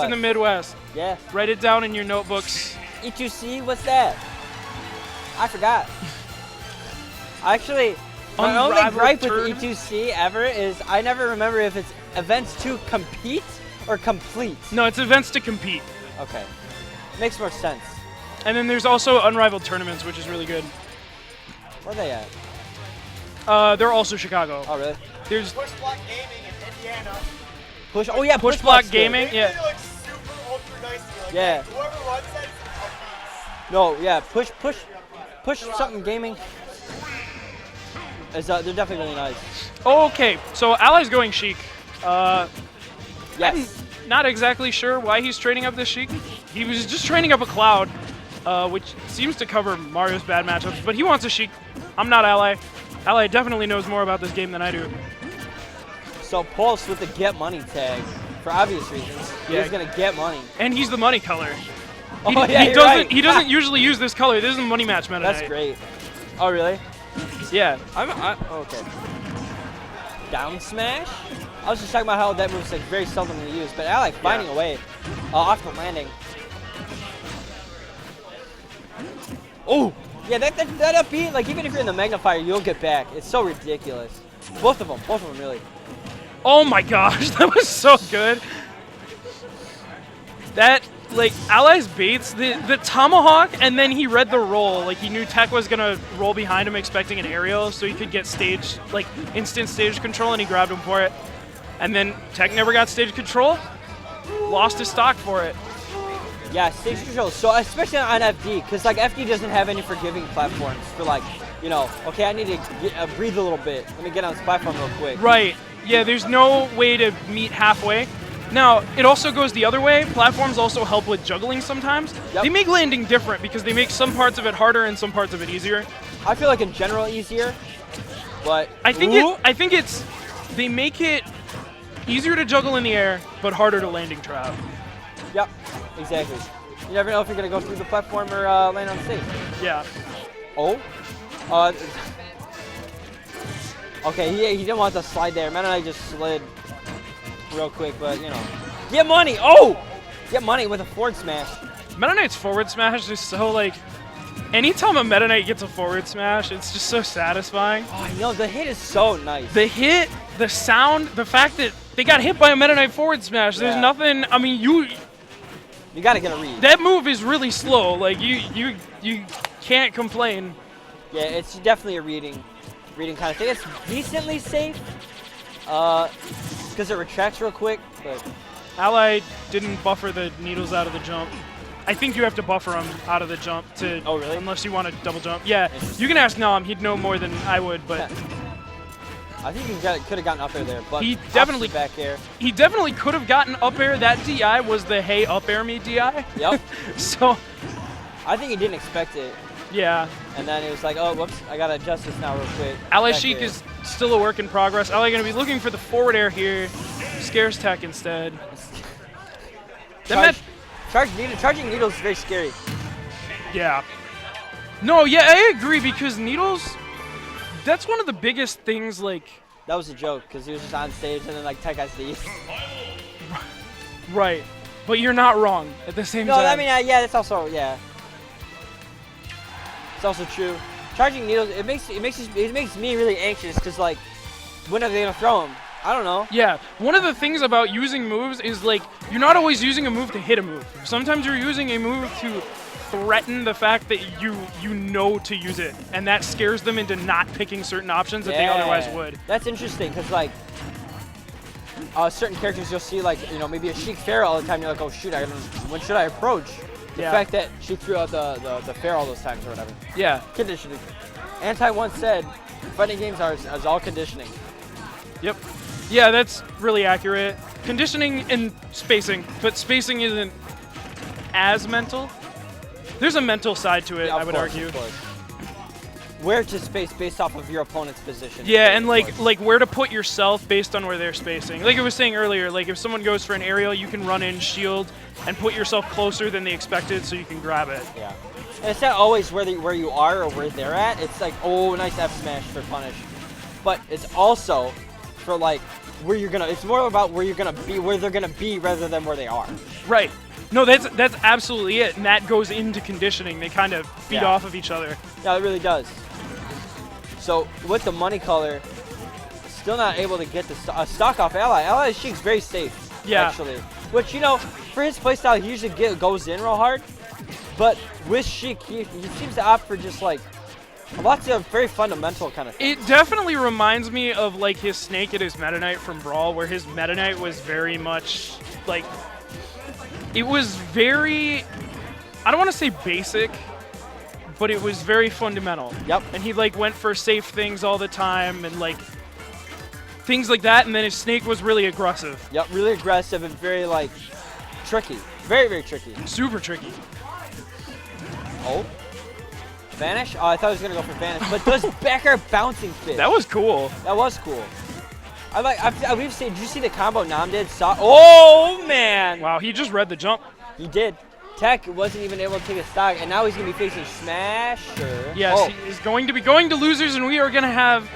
In the Midwest. Yeah. Write it down in your notebooks. E2C, what's that? I forgot. Actually, my only gripe with E2C ever is I never remember if it's events to compete or complete. No, it's events to compete. Okay. Makes more sense. And then there's also Unrivaled Tournaments, which is really good. Where are they at? They're also Chicago. Oh, really? There's Push Block Gaming in Indiana. Oh, yeah, Push Block Gaming. They Yeah. do, like, super ultra nice. Like, Yeah. whoever runs that is a beast. No, yeah, push something gaming. They're definitely really nice. Okay, so Ally's going Sheik. Yes. I'm not exactly sure why he's training up this Sheik. He was just training up a Cloud, which seems to cover Mario's bad matchups, but he wants a Sheik. I'm not Ally. Ally definitely knows more about this game than I do. So Pulse with the get money tag, for obvious reasons. Yeah. He's gonna get money. And he's the money color. Oh, yeah, you're right. He doesn't usually use this color. This is a money match meta. That's great. Oh, really? Yeah. Okay. Down smash? I was just talking about how that move's like very seldomly used, but I like finding a way off the landing. Oh! Yeah, that up B, like even if you're in the magnifier, you'll get back. It's so ridiculous. Both of them really. Oh my gosh, that was so good. That, like, Ally's baits, the tomahawk, and then he read the roll. Like, he knew Tech was going to roll behind him expecting an aerial, so he could get stage, like, instant stage control, and he grabbed him for it. And then Tech never got stage control, lost his stock for it. Yeah, stage control. So, especially on FD, because, like, FD doesn't have any forgiving platforms for, like, you know, okay, I need to breathe a little bit. Let me get on this platform real quick. Right. Yeah, there's no way to meet halfway. Now, it also goes the other way. Platforms also help with juggling sometimes. Yep. They make landing different because they make some parts of it harder and some parts of it easier. I feel like in general easier, but I think they make it easier to juggle in the air, but harder to landing trap. Yep, exactly. You never know if you're gonna go through the platform or land on stage. Yeah. Oh. Okay, he didn't want to slide there. Meta Knight just slid real quick, but you know. Get money! Oh! Get money with a forward smash. Meta Knight's forward smash is so, like, anytime a Meta Knight gets a forward smash, it's just so satisfying. Oh, I know, the hit is so nice. The hit, the sound, the fact that they got hit by a Meta Knight forward smash, there's nothing, I mean, you gotta get a read. That move is really slow, like, you can't complain. Yeah, it's definitely a reading kind of thing. It's decently safe, because it retracts real quick, but... Ally didn't buffer the needles out of the jump. I think you have to buffer them out of the jump to... Oh, really? Unless you want to double jump. Yeah, you can ask Nam, he'd know more than I would, but... I think he could have gotten up there, but he definitely back air. He definitely could have gotten up air. That DI was the hey up air me DI. Yep. So... I think he didn't expect it. Yeah. And then he was like, oh, whoops, I gotta adjust this now real quick. Ally Sheik is still a work in progress. Ally gonna be looking for the forward air here. Scares Tech instead. Charging needles is very scary. Yeah. No, yeah, I agree because needles, that's one of the biggest things, like... That was a joke, because he was just on stage and then, like, Tech has these. Right. But you're not wrong at the same time. No, I mean, yeah, that's also, yeah. It's also true. Charging needles, it makes me really anxious because, like, when are they gonna throw them? I don't know. Yeah, one of the things about using moves is, like, you're not always using a move to hit a move. Sometimes you're using a move to threaten the fact that you know to use it, and that scares them into not picking certain options that they otherwise would. That's interesting because, like, certain characters you'll see, like, you know, maybe a Sheik Fair all the time. You're like, oh shoot, when should I approach? The fact that she threw out the fair all those times or whatever. Yeah. Conditioning. Anti once said, fighting games are all conditioning. Yep. Yeah, that's really accurate. Conditioning and spacing, but spacing isn't as mental. There's a mental side to it, I would argue. Of course. Where to space based off of your opponent's position. Yeah, and like where to put yourself based on where they're spacing. Like I was saying earlier, like if someone goes for an aerial, you can run in, shield, and put yourself closer than they expected so you can grab it. Yeah. And it's not always where you are or where they're at. It's like, oh, nice F smash for punish. But it's also for, like, where you're gonna. It's more about where you're gonna be, where they're gonna be, rather than where they are. Right. No, that's absolutely it, and that goes into conditioning. They kind of feed off of each other. Yeah, it really does. So with the money color, still not able to get the stock off Ally. Ally Sheik's very safe, actually. Which, you know, for his playstyle, he usually goes in real hard. But with Sheik, he seems to opt for just like lots of very fundamental kind of things. It definitely reminds me of like his Snake and his Meta Knight from Brawl, where his Meta Knight was very much like, it was very, I don't want to say basic, but it was very fundamental. Yep. And he like went for safe things all the time and like things like that, and then his Snake was really aggressive. Yep, really aggressive and very like tricky. Very, very tricky. Super tricky. Oh. Vanish? Oh, I thought he was gonna go for Vanish, but does back air bouncing fit? That was cool. That was cool. We've seen. Did you see the combo Nam did? Oh man! Wow, he just read the jump. He did. Tech wasn't even able to take a stock, and now he's gonna be facing Smasher. Yes, he is going to be going to losers, and we are gonna have